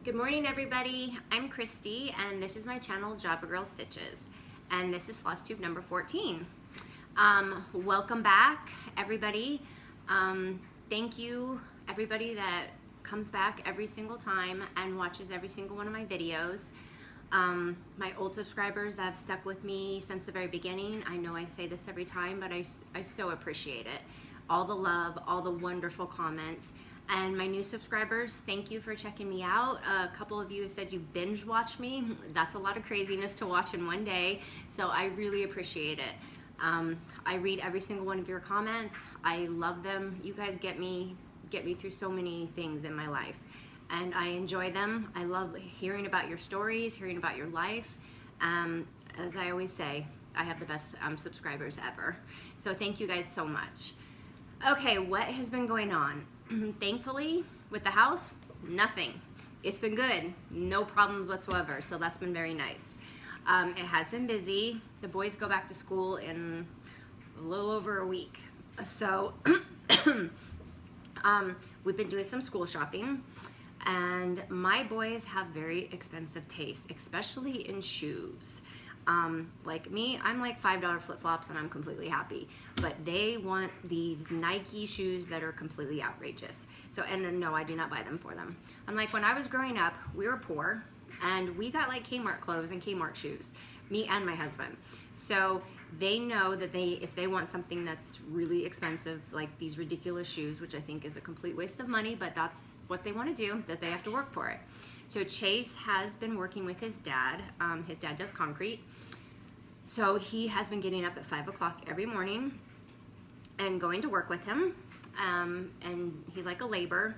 Good morning, everybody. I'm Christy, and this is my channel, Javagirlstitches, and this is Flosstube number 14. Welcome back, everybody. Thank you, everybody that comes back every single time and watches every single one of my videos. My old subscribers that have stuck with me since the very beginning. I know I say this every time, but I so appreciate it. All the love, all the wonderful comments. And my new subscribers, thank you for checking me out. A couple of you have said you binge watch me. That's a lot of craziness to watch in one day, so I really appreciate it. I read every single one of your comments. I love them. You guys get me through so many things in my life, and I enjoy them. I love hearing about your stories, hearing about your life. As I always say, I have the best subscribers ever. So thank you guys so much. Okay, what has been going on? Thankfully, with the house, nothing. It's been good, no problems whatsoever, so that's been very nice. It has been busy. The boys go back to school in a little over a week. So we've been doing some school shopping, and my boys have very expensive taste, especially in shoes. Like me, I'm like $5 flip-flops and I'm completely happy. But they want these Nike shoes that are completely outrageous. So, and no, I do not buy them for them. Unlike when I was growing up, we were poor and we got like Kmart clothes and Kmart shoes, me and my husband. So they know that if they want something that's really expensive, like these ridiculous shoes, which I think is a complete waste of money, but that's what they want to do, that they have to work for it. So Chase has been working with his dad. His dad does concrete. So he has been getting up at 5 o'clock every morning and going to work with him. And he's like a laborer.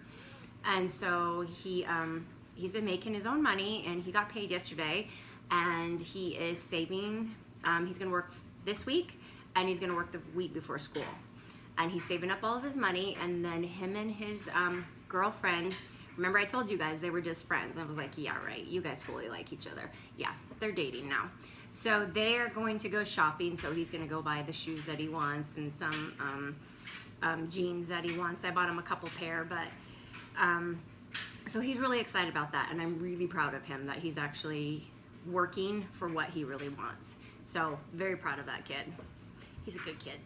And so he's been making his own money, and he got paid yesterday, and he is saving. He's gonna work this week, and he's gonna work the week before school. And he's saving up all of his money, and then him and his girlfriend, remember I told you guys they were just friends. I was like, yeah, right, you guys fully like each other. Yeah, they're dating now. So they are going to go shopping, so he's gonna go buy the shoes that he wants and some jeans that he wants. I bought him a couple pair, but so he's really excited about that, and I'm really proud of him that he's actually working for what he really wants. So very proud of that kid. He's a good kid.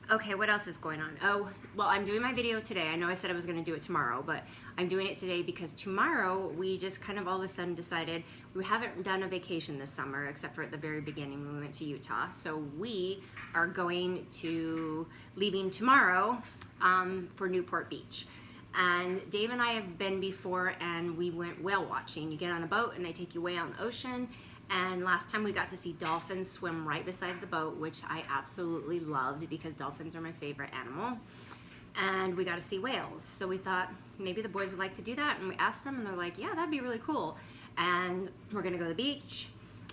Okay, what else is going on? Oh, well, I'm doing my video today. I know I said I was going to do it tomorrow, but I'm doing it today because tomorrow we just kind of all of a sudden decided we haven't done a vacation this summer, except for at the very beginning when we went to Utah. So we are leaving tomorrow for Newport Beach. And Dave and I have been before, and we went whale watching. You get on a boat and they take you way out in the ocean. And last time we got to see dolphins swim right beside the boat, which I absolutely loved because dolphins are my favorite animal. And we got to see whales. So we thought maybe the boys would like to do that. And we asked them, and they're like, yeah, that'd be really cool. And we're going to go to the beach,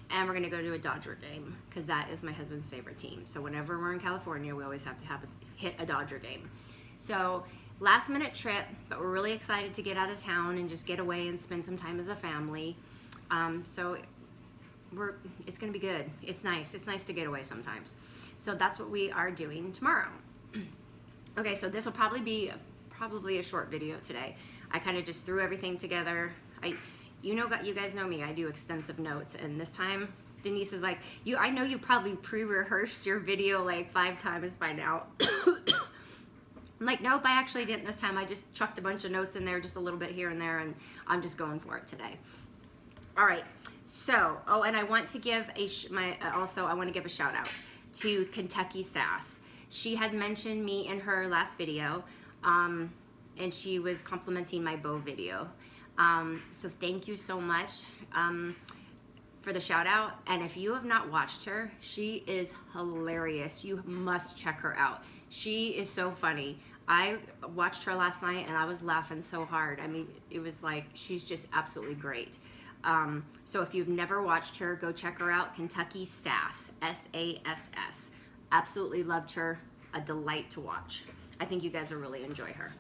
and we're going to go to a Dodger game because that is my husband's favorite team. So whenever we're in California, we always have to hit a Dodger game. So last minute trip, but we're really excited to get out of town and just get away and spend some time as a family. It's gonna be good. It's nice to get away sometimes. So that's what we are doing tomorrow. Okay, so this will probably be a short video today. I kind of just threw everything together. You guys know me, I do extensive notes, and this time Denise is like, I know you probably pre-rehearsed your video like 5 times by now. I'm like, nope, I actually didn't this time. I just chucked a bunch of notes in there, just a little bit here and there, and I'm just going for it today. All right, so, and I want to give I want to give a shout out to Kentucky Sass. She had mentioned me in her last video, and she was complimenting my bow video. So thank you so much for the shout out. And if you have not watched her, she is hilarious. You must check her out. She is so funny. I watched her last night and I was laughing so hard. I mean, it was like, she's just absolutely great. So if you've never watched her, go check her out. Kentucky Sass, S-A-S-S. Absolutely loved her. A delight to watch. I think you guys will really enjoy her.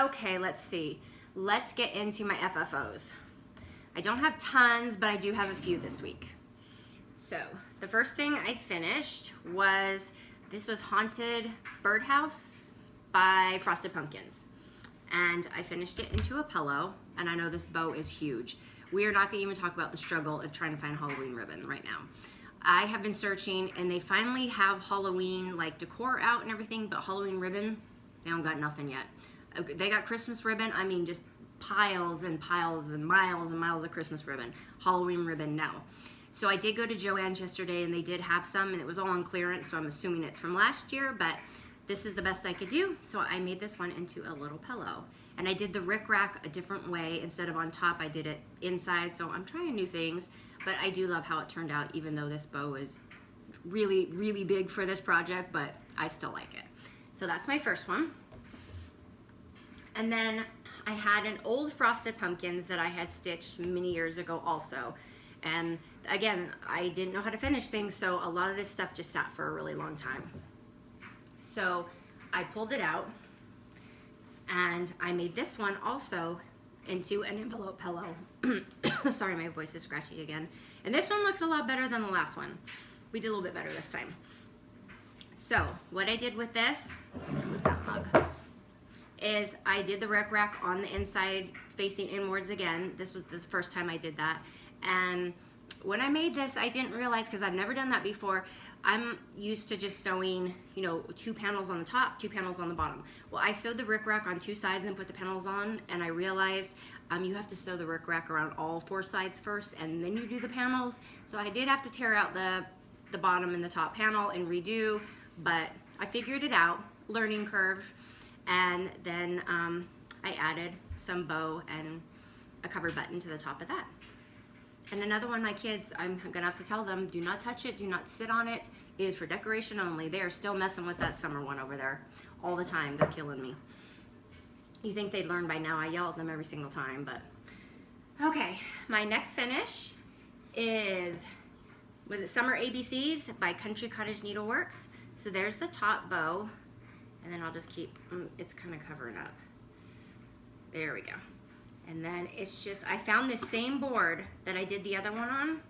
Okay, let's see. Let's get into my FFOs. I don't have tons, but I do have a few this week. So the first thing I finished was, this was Haunted Birdhouse by Frosted Pumpkins. and I finished it into a pillow, and I know this bow is huge. We are not gonna even talk about the struggle of trying to find Halloween ribbon right now. I have been searching, and they finally have Halloween like decor out and everything, but Halloween ribbon, they don't got nothing yet. They got Christmas ribbon, I mean just piles and piles and miles of Christmas ribbon. Halloween ribbon, no. So I did go to Joann's yesterday, and they did have some, and it was all on clearance, so I'm assuming it's from last year, but this is the best I could do, so I made this one into a little pillow. And I did the rickrack a different way. Instead of on top, I did it inside, so I'm trying new things, but I do love how it turned out, even though this bow is really, really big for this project, but I still like it. So that's my first one. And then I had an old frosted pumpkins that I had stitched many years ago also. And again, I didn't know how to finish things, so a lot of this stuff just sat for a really long time. So I pulled it out, and I made this one also into an envelope pillow. Sorry, my voice is scratchy again. And this one looks a lot better than the last one. We did a little bit better this time. So what I did with this, with that mug, is I did the rickrack on the inside facing inwards again. This was the first time I did that. And when I made this, I didn't realize, because I've never done that before, I'm used to just sewing, you know, 2 panels on the top, 2 panels on the bottom. Well, I sewed the rickrack on 2 sides and put the panels on, and I realized you have to sew the rickrack around all 4 sides first, and then you do the panels. So I did have to tear out the bottom and the top panel and redo, but I figured it out, learning curve, and then I added some bow and a cover button to the top of that. And another one, my kids, I'm gonna have to tell them, do not touch it, do not sit on it. It is for decoration only. They are still messing with that summer one over there all the time. They're killing me. You think they'd learn by now. I yell at them every single time, but. Okay, my next finish is, was it Summer ABCs by Country Cottage Needleworks. So there's the top bow, and then I'll just keep, it's kind of covering up. There we go. And then it's just, I found this same board that I did the other one on,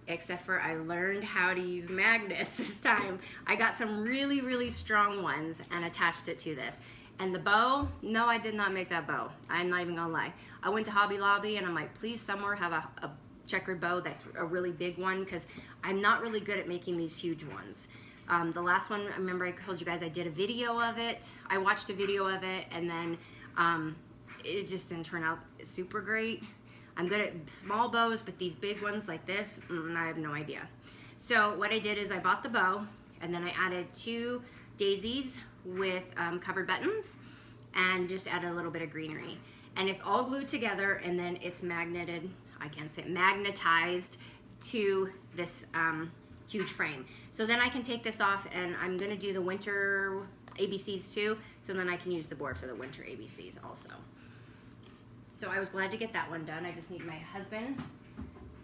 except for I learned how to use magnets this time. I got some really, really strong ones and attached it to this. And the bow, no, I did not make that bow. I'm not even gonna lie. I went to Hobby Lobby and I'm like, please somewhere have a checkered bow that's a really big one, because I'm not really good at making these huge ones. The last one, I remember I told you guys I did a video of it. I watched a video of it, and then it just didn't turn out super great. I'm good at small bows, but these big ones like this, I have no idea. So what I did is I bought the bow, and then I added 2 daisies with covered buttons, and just added a little bit of greenery. And it's all glued together, and then it's magneted, I can't say it, magnetized to this huge frame. So then I can take this off, and I'm gonna do the winter ABCs too, so then I can use the board for the winter ABCs also. So I was glad to get that one done. I just need my husband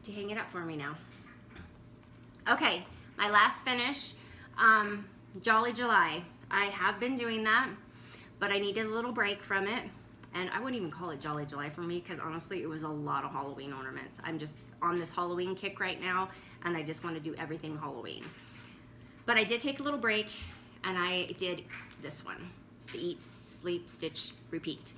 to hang it up for me now. Okay, my last finish, Jolly July. I have been doing that, but I needed a little break from it. And I wouldn't even call it Jolly July for me, because honestly it was a lot of Halloween ornaments. I'm just on this Halloween kick right now, and I just want to do everything Halloween. But I did take a little break, and I did this one, the Eat, Sleep, Stitch, Repeat.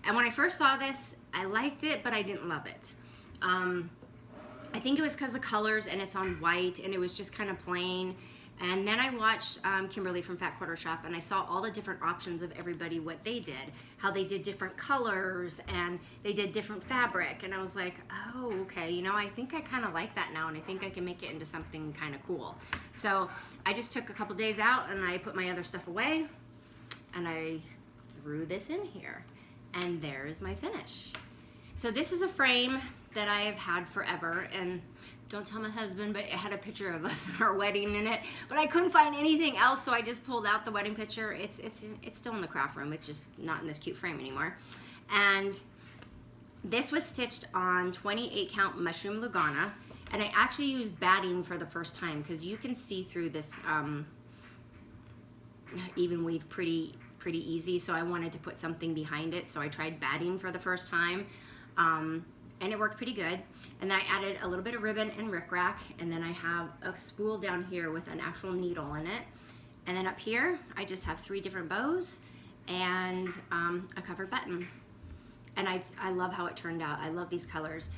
And when I first saw this, I liked it, but I didn't love it. I think it was because the colors, and it's on white, and it was just kind of plain. And then I watched Kimberly from Fat Quarter Shop, and I saw all the different options of everybody, what they did, how they did different colors, and they did different fabric. And I was like, oh, okay, you know, I think I kind of like that now, and I think I can make it into something kind of cool. So I just took a couple days out, and I put my other stuff away, and I threw this in here. And there is my finish. So this is a frame that I have had forever, and don't tell my husband, but it had a picture of us at our wedding in it, but I couldn't find anything else, so I just pulled out the wedding picture. It's still in the craft room. It's just not in this cute frame anymore. And this was stitched on 28 count mushroom Lugana, and I actually used batting for the first time, because you can see through this even weave pretty easy, so I wanted to put something behind it, so I tried batting for the first time, and it worked pretty good. And then I added a little bit of ribbon and rickrack, and then I have a spool down here with an actual needle in it, and then up here I just have 3 different bows, and a covered button. And I love how it turned out. I love these colors.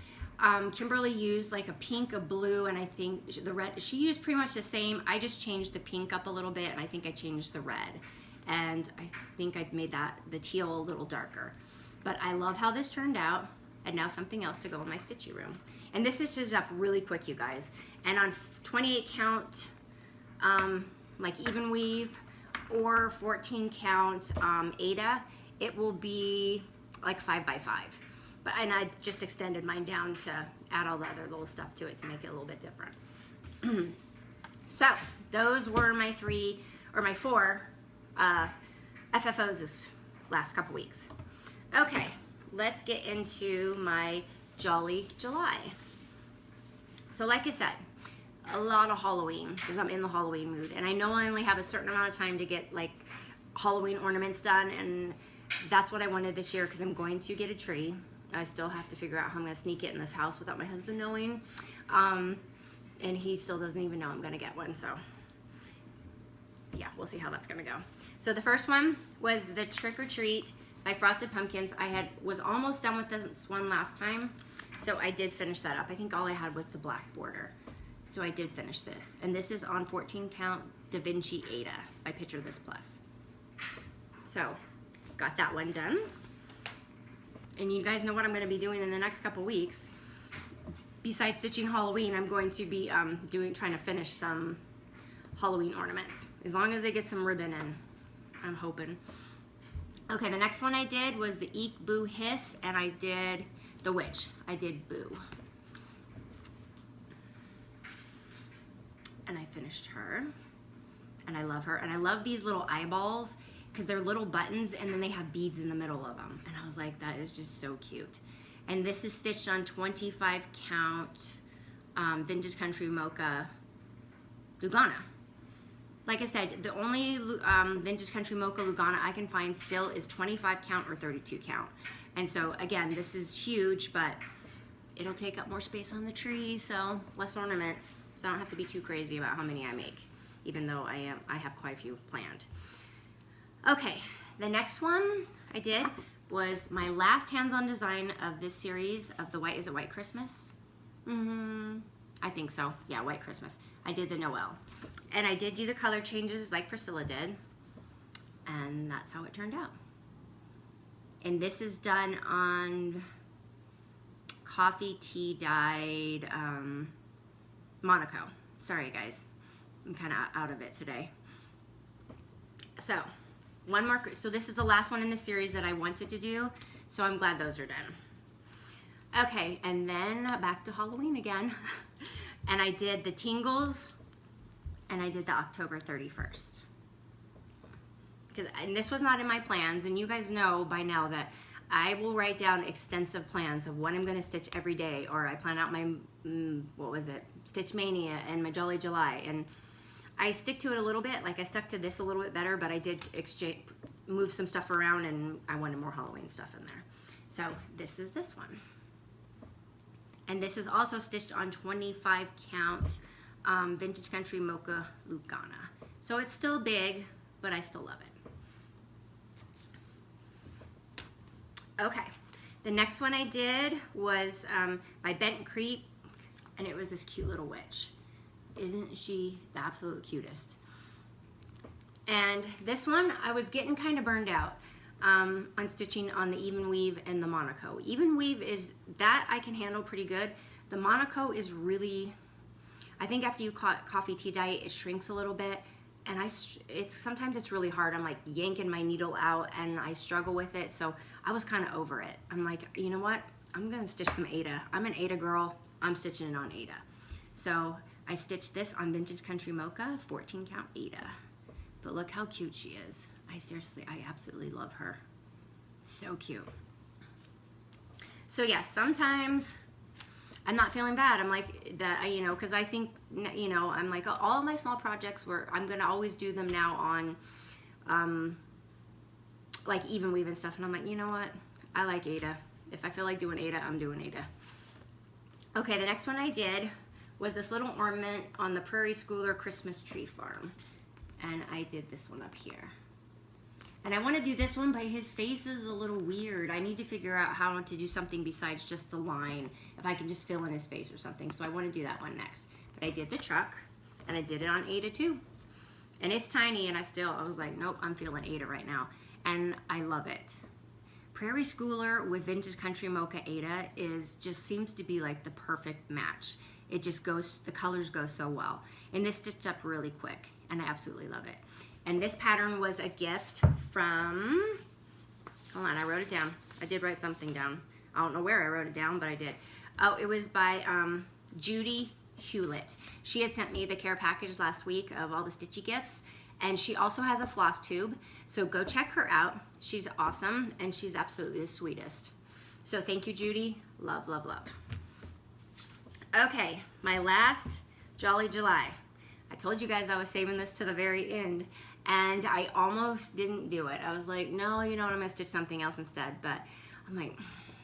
Kimberly used like a pink, a blue, and I think the red. She used pretty much the same. I just changed the pink up a little bit, and I think I changed the red. And I think I made the teal a little darker. But I love how this turned out. And now something else to go in my stitchy room. And this stitches up really quick, you guys. And on 28 count, like even weave, or 14 count Aida, it will be like 5 by 5. And I just extended mine down to add all the other little stuff to it to make it a little bit different. So those were my 4 FFOs this last couple weeks. Okay, let's get into my Jolly July. So like I said, a lot of Halloween, because I'm in the Halloween mood, and I know I only have a certain amount of time to get like Halloween ornaments done, and that's what I wanted this year because I'm going to get a tree. I still have to figure out how I'm going to sneak it in this house without my husband knowing, and he still doesn't even know I'm going to get one, so yeah, we'll see how that's going to go. So the first one was the Trick or Treat by Frosted Pumpkins. I was almost done with this one last time, so I did finish that up. I think all I had was the black border, so I did finish this. And this is on 14 count Da Vinci Aida by Picture This Plus. So got that one done. And you guys know what I'm going to be doing in the next couple weeks. Besides stitching Halloween, I'm going to be trying to finish some Halloween ornaments. As long as they get some ribbon in, I'm hoping. Okay, the next one I did was the Eek Boo Hiss, and I did the witch. I did Boo. And I finished her. And I love her. And I love these little eyeballs because they're little buttons and then they have beads in the middle of them. And I was like, that is just so cute. And this is stitched on 25 count Vintage Country Mocha Lugana. Like I said, the only Vintage Country Mocha Lugana I can find still is 25 count or 32 count. And so again, this is huge, but it'll take up more space on the tree, so less ornaments. So I don't have to be too crazy about how many I make, even though I have quite a few planned. Okay, the next one I did was my last hands-on design of this series of the White, is it White Christmas? I think so, yeah, White Christmas. I did the Noel. And I did do the color changes like Priscilla did, and that's how it turned out. And this is done on coffee tea dyed Monaco. Sorry guys, I'm kind of out of it today. So one more, so this is the last one in the series that I wanted to do, so I'm glad those are done. Okay, and then back to Halloween again. And I did the Tingles, and I did the October 31st. And this was not in my plans, and you guys know by now that I will write down extensive plans of what I'm going to stitch every day, or I plan out my, Stitch Mania and my Jolly July, and I stick to it a little bit. Like I stuck to this a little bit better, but I did move some stuff around, and I wanted more Halloween stuff in there. So this is this one. And this is also stitched on 25 count Vintage Country Mocha Lugana. So it's still big, but I still love it. Okay, the next one I did was by Benton Creek, and it was this cute little witch. Isn't she the absolute cutest? And this one, I was getting kind of burned out on stitching on the even weave and the Monaco. Even weave is, that I can handle pretty good. The Monaco is really, I think after you coffee tea dye, it shrinks a little bit, and sometimes it's really hard. I'm like yanking my needle out, and I struggle with it, so I was kind of over it. I'm like, you know what? I'm gonna stitch some Aida. I'm an Aida girl. I'm stitching it on Aida. So I stitched this on Vintage Country Mocha, 14 count Aida. But look how cute she is. I absolutely love her. So cute. So yeah, sometimes I'm not feeling bad. I'm like that, because I think, I'm like all of my small projects I'm gonna always do them now on like even weave and stuff. And I'm like, you know what? I like Aida. If I feel like doing Aida, I'm doing Aida. Okay, the next one I did was this little ornament on the Prairie Schooler Christmas Tree Farm. And I did this one up here. And I want to do this one, but his face is a little weird. I need to figure out how to do something besides just the line. If I can just fill in his face or something. So I want to do that one next. But I did the truck, and I did it on Aida too. And it's tiny, and I was like, nope, I'm feeling Aida right now. And I love it. Prairie Schooler with Vintage Country Mocha Aida just seems to be like the perfect match. It just goes, the colors go so well. And this stitched up really quick, and I absolutely love it. And this pattern was a gift from, hold on, I wrote it down. I did write something down. I don't know where I wrote it down, but I did. Oh, it was by Judy Hewlett. She had sent me the care package last week of all the stitchy gifts, and she also has a Flosstube, so go check her out. She's awesome, and she's absolutely the sweetest. So thank you, Judy. Love, love, love. Okay, my last Jolly July. I told you guys I was saving this to the very end, and I almost didn't do it. I was like, no, you know what, I'm gonna stitch something else instead, but I'm like,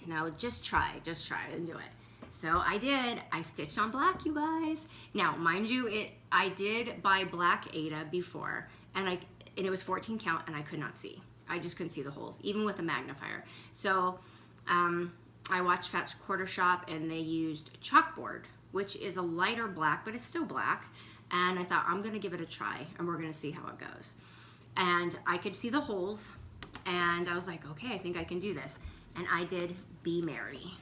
no, just try and do it. So I did. I stitched on black, you guys. Now, mind you, I did buy black Aida before, and it was 14 count, and I could not see. I just couldn't see the holes, even with a magnifier. So I watched Fats Quarter Shop, and they used chalkboard, which is a lighter black, but it's still black. And I thought, I'm gonna give it a try, and we're gonna see how it goes. And I could see the holes, and I was like, okay, I think I can do this. And I did Be Merry.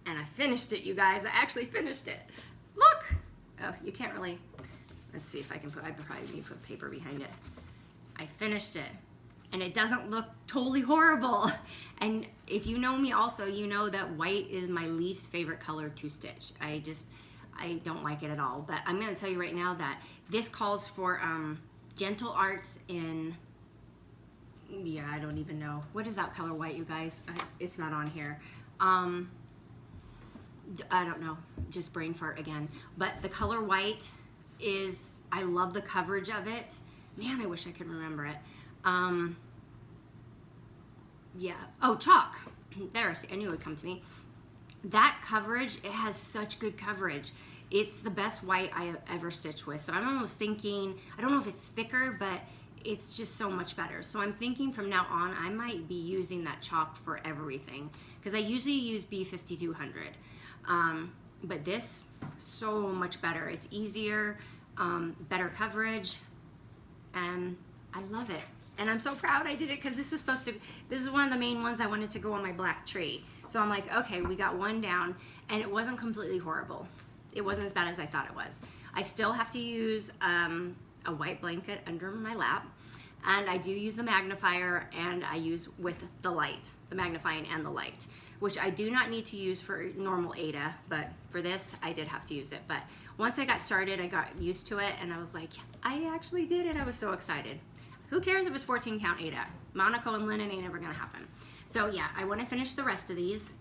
And I finished it, you guys. I actually finished it. Look! Oh, you can't really, let's see if I can I probably need to put paper behind it. I finished it. And it doesn't look totally horrible. And if you know me also, you know that white is my least favorite color to stitch. I don't like it at all. But I'm gonna tell you right now that this calls for Gentle Arts in, yeah, I don't even know. What is that color white, you guys? It's not on here. I don't know, just brain fart again. But the color white is, I love the coverage of it. Man, I wish I could remember it. Yeah, oh, chalk. There, I knew it would come to me. That coverage, it has such good coverage. It's the best white I have ever stitched with. So I'm almost thinking, I don't know if it's thicker, but it's just so much better. So I'm thinking from now on, I might be using that chalk for everything, because I usually use B5200. But this, so much better. It's easier, better coverage, and I love it. And I'm so proud I did it, because this is one of the main ones I wanted to go on my black tree. So I'm like, okay, we got one down, and it wasn't completely horrible. It wasn't as bad as I thought it was. I still have to use a white blanket under my lap, and I do use the magnifier, and I use with the light, the magnifying and the light, which I do not need to use for normal Aida, but for this, I did have to use it. But once I got started, I got used to it, and I was like, I actually did it. I was so excited. Who cares if it's 14 count Aida? Monaco and linen ain't ever gonna happen. So yeah, I wanna finish the rest of these,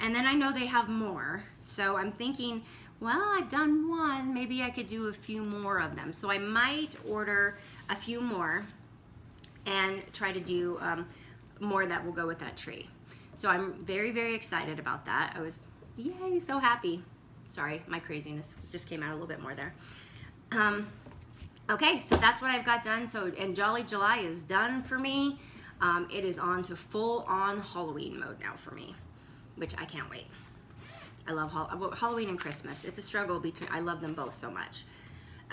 and then I know they have more, so I'm thinking, well, I've done one, maybe I could do a few more of them. So I might order a few more and try to do more that will go with that tree. So I'm very, very excited about that. I was, yay, so happy. Sorry, my craziness just came out a little bit more there. Okay, so that's what I've got done. So, and Jolly July is done for me. It is on to full-on Halloween mode now for me, which I can't wait. I love Halloween and Christmas. It's a struggle between, I love them both so much.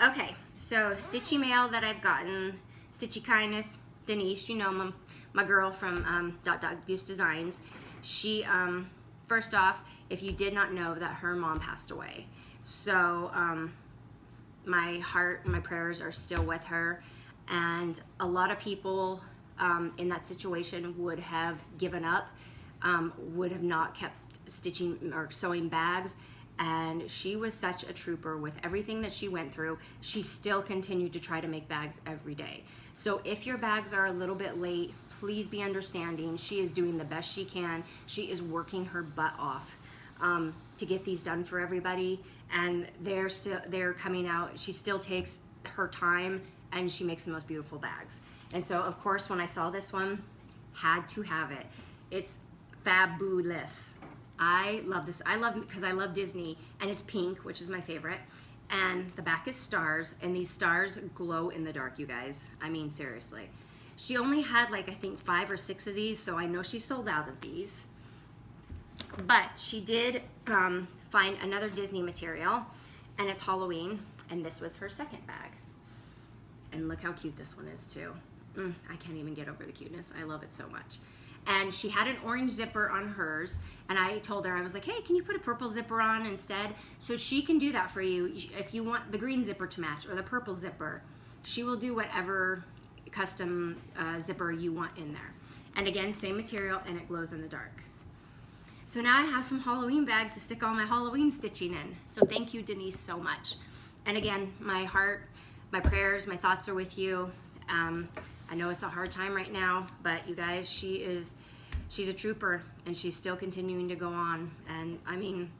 Okay, so Stitchy Mail that I've gotten, Stitchy Kindness, Denise, you know, my girl from Goose Designs. She, first off, if you did not know that her mom passed away. So, my heart, my prayers are still with her. And a lot of people in that situation would have given up, would have not kept stitching or sewing bags, and she was such a trooper with everything that she went through. She still continued to try to make bags every day. So if your bags are a little bit late, please be understanding. She is doing the best she can. She is working her butt off to get these done for everybody, and they're coming out. She still takes her time, and she makes the most beautiful bags. And so of course when I saw this one, had to have it. It's fabulous. I love this. I love it because I love Disney, and it's pink, which is my favorite. And the back is stars, and these stars glow in the dark, you guys. I mean, seriously. She only had like, I think 5 or 6 of these, so I know she sold out of these. But she did find another Disney material, and it's Halloween, and this was her second bag. And look how cute this one is too. I can't even get over the cuteness. I love it so much. And she had an orange zipper on hers, and I told her, I was like, hey, can you put a purple zipper on instead? So she can do that for you. If you want the green zipper to match or the purple zipper, she will do whatever custom zipper you want in there. And again, same material, and it glows in the dark. So now I have some Halloween bags to stick all my Halloween stitching in. So thank you, Denise, so much. And again, my heart, my prayers, my thoughts are with you. I know it's a hard time right now, but you guys, she's a trooper, and she's still continuing to go on. And I mean,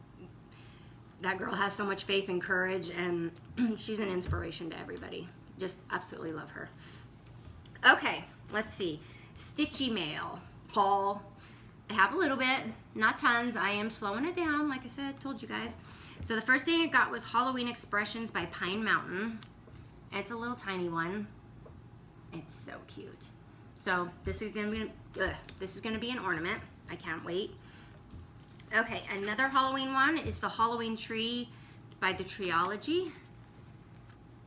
that girl has so much faith and courage, and she's an inspiration to everybody. Just absolutely love her. Okay, let's see. Stitchy mail haul. I have a little bit, not tons. I am slowing it down, like I said, told you guys. So the first thing I got was Halloween Expressions by Pine Mountain. It's a little tiny one. It's so cute. So this is gonna be an ornament. I can't wait. Okay, another Halloween one is the Halloween tree by the Treeology.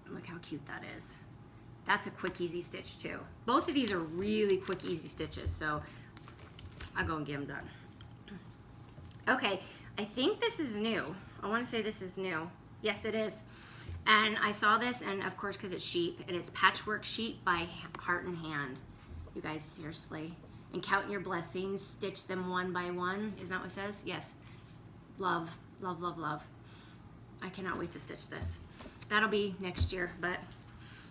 Look how cute that is. That's a quick, easy stitch too. Both of these are really quick, easy stitches, so I'll go and get them done. Okay, I think this is new. I want to say this is new. Yes, it is. And I saw this, and of course, because it's sheep, and it's Patchwork Sheet by Heart and Hand. You guys, seriously. And count your blessings, stitch them one by one. Isn't that what it says? Yes. Love, love, love, love. I cannot wait to stitch this. That'll be next year, but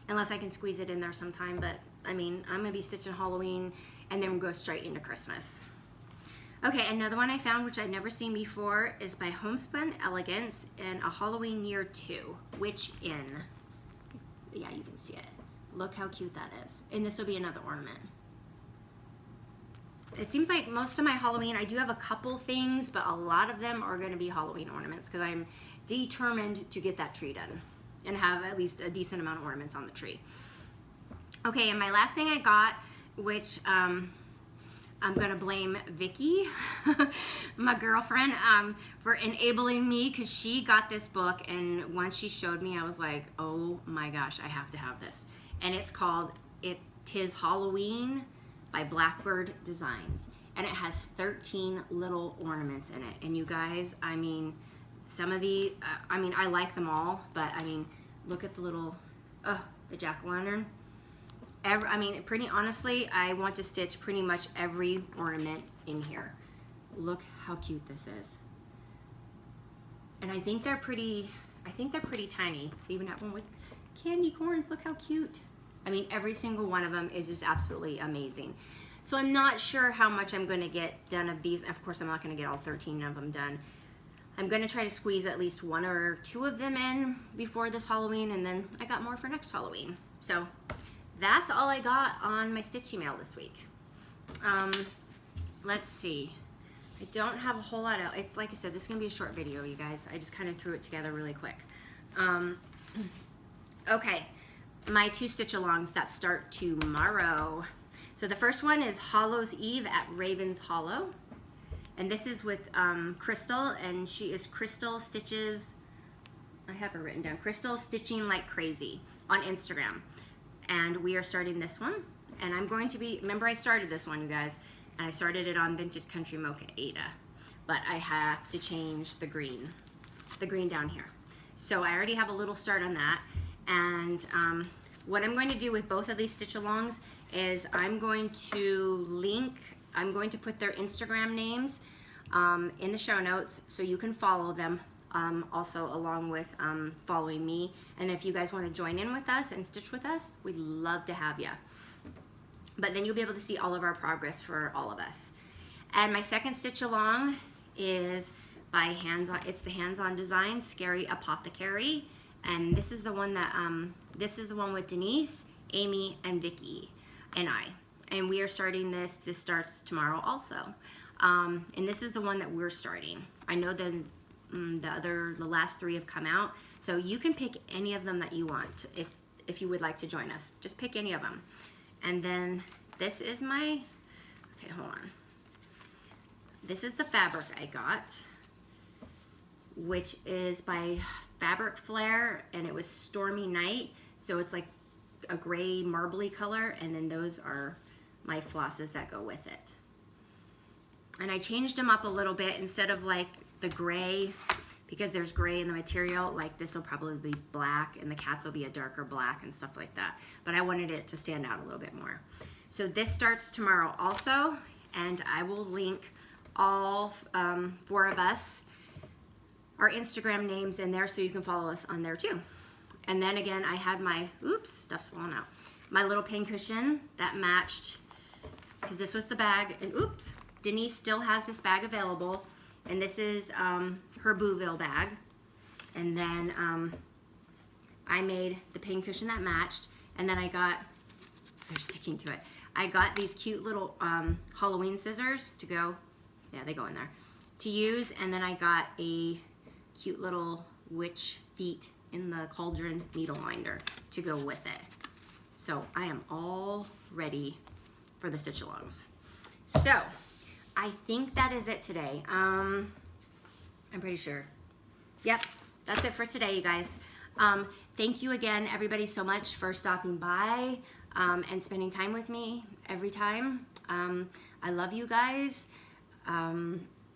unless I can squeeze it in there sometime. But I mean, I'm gonna be stitching Halloween and then go straight into Christmas. Okay, another one I found, which I'd never seen before, is by Homespun Elegance and a Halloween Year 2, Witch In. Yeah, you can see it. Look how cute that is. And this will be another ornament. It seems like most of my Halloween, I do have a couple things, but a lot of them are gonna be Halloween ornaments because I'm determined to get that tree done and have at least a decent amount of ornaments on the tree. Okay, and my last thing I got, which I'm gonna blame Vicky, my girlfriend, for enabling me, because she got this book, and once she showed me, I was like, oh my gosh, I have to have this. And it's called Itstis Halloween by Blackbird Designs, and it has 13 little ornaments in it. And you guys, I mean, some of the, I mean, I like them all, but I mean, look at the little, the jack-o'-lantern. I mean, pretty honestly, I want to stitch pretty much every ornament in here. Look how cute this is. And I think they're pretty tiny. They even have one with candy corns. Look how cute. I mean, every single one of them is just absolutely amazing. So I'm not sure how much I'm going to get done of these. Of course, I'm not going to get all 13 of them done. I'm going to try to squeeze at least 1 or 2 of them in before this Halloween, and then I got more for next Halloween. So that's all I got on my stitchy mail this week. Let's see. I don't have a whole lot of, it's like I said, this is gonna be a short video, you guys. I just kind of threw it together really quick. Okay, my 2 stitch alongs that start tomorrow. So the first one is Hollow's Eve at Raven's Hollow. And this is with Crystal, and she is Crystal Stitches, I have her written down, Crystal Stitching Like Crazy on Instagram. And we are starting this one, and I'm going to be, remember I started this one, you guys, and I started it on Vintage Country Mocha Aida, but I have to change the green down here. So I already have a little start on that, and what I'm going to do with both of these stitch alongs is I'm going to put their Instagram names in the show notes so you can follow them. Also along with following me, and if you guys want to join in with us and stitch with us, we'd love to have you. But then you'll be able to see all of our progress for all of us. And my second stitch along is by it's the Hands-On Design Scary Apothecary, and this is the one that with Denise, Amy, and Vicky and I, and we are starting this. This starts tomorrow also, and this is the one that we're starting. I know that the last 3 have come out, so you can pick any of them that you want if you would like to join us. Just pick any of them. And then this is my, okay, hold on. This is the fabric I got, which is by Fabric Flare, and it was Stormy Night. So it's like a gray marbly color, and then those are my flosses that go with it. And I changed them up a little bit. Instead of like the gray, because there's gray in the material, like this will probably be black and the cats will be a darker black and stuff like that. But I wanted it to stand out a little bit more. So this starts tomorrow also, and I will link all 4 of us, our Instagram names in there, so you can follow us on there too. And then again, I had my, oops, stuff's falling out, my little pincushion that matched, because this was the bag, and oops, Denise still has this bag available, and this is her Bouville bag. And then I made the pincushion that matched, and then I got, they're sticking to it, I got these cute little Halloween scissors to go, yeah, they go in there, to use, and then I got a cute little witch feet in the cauldron needle winder to go with it. So I am all ready for the stitch alongs. So I think that is it today. I'm pretty sure. Yep, that's it for today, you guys. Thank you again, everybody, so much for stopping by and spending time with me every time. I love you guys.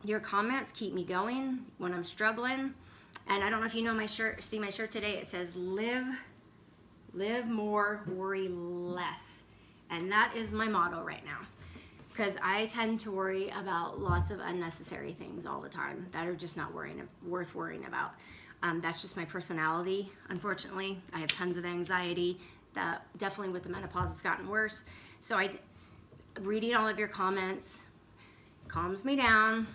Your comments keep me going when I'm struggling. And I don't know if you know my shirt, see my shirt today, it says live more, worry less. And that is my motto right now. Because I tend to worry about lots of unnecessary things all the time that are just not worth worrying about. That's just my personality, unfortunately. I have tons of anxiety. That definitely with the menopause, it's gotten worse. So reading all of your comments calms me down.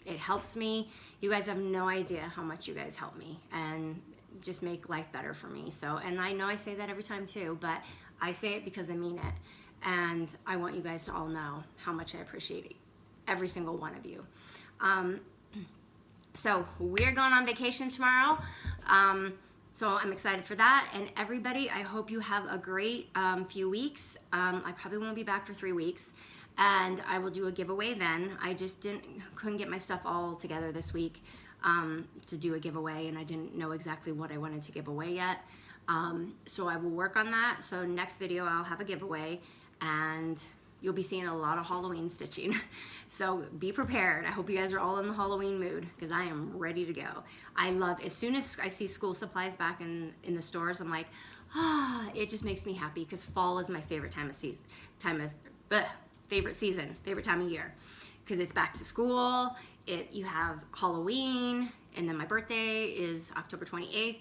It helps me. You guys have no idea how much you guys help me and just make life better for me. So, and I know I say that every time too, but I say it because I mean it. And I want you guys to all know how much I appreciate every single one of you. So we're going on vacation tomorrow. So I'm excited for that. And everybody, I hope you have a great few weeks. I probably won't be back for 3 weeks. And I will do a giveaway then. I just couldn't get my stuff all together this week to do a giveaway, and I didn't know exactly what I wanted to give away yet. So I will work on that. So next video I'll have a giveaway, and you'll be seeing a lot of Halloween stitching. So be prepared. I hope you guys are all in the Halloween mood, because I am ready to go. I love, as soon as I see school supplies back in the stores, I'm like, it just makes me happy, because fall is my favorite time of season, favorite time of year, because it's back to school. You have Halloween, and then my birthday is October 28th.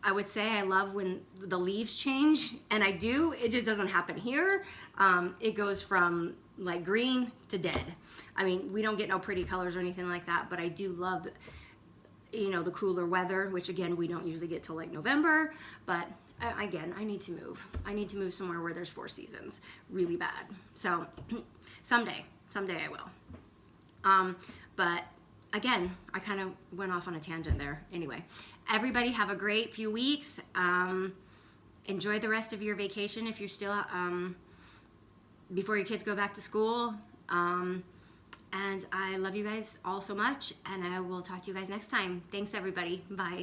I would say I love when the leaves change, and I do. It just doesn't happen here. It goes from like green to dead. I mean, we don't get no pretty colors or anything like that, but I do love, the cooler weather, which again, we don't usually get till like November, but again, I need to move. I need to move somewhere where there's 4 seasons really bad. So someday I will. But again, I kind of went off on a tangent there. Anyway, everybody have a great few weeks. Enjoy the rest of your vacation if you're still, before your kids go back to school. And I love you guys all so much, and I will talk to you guys next time. Thanks, everybody. Bye.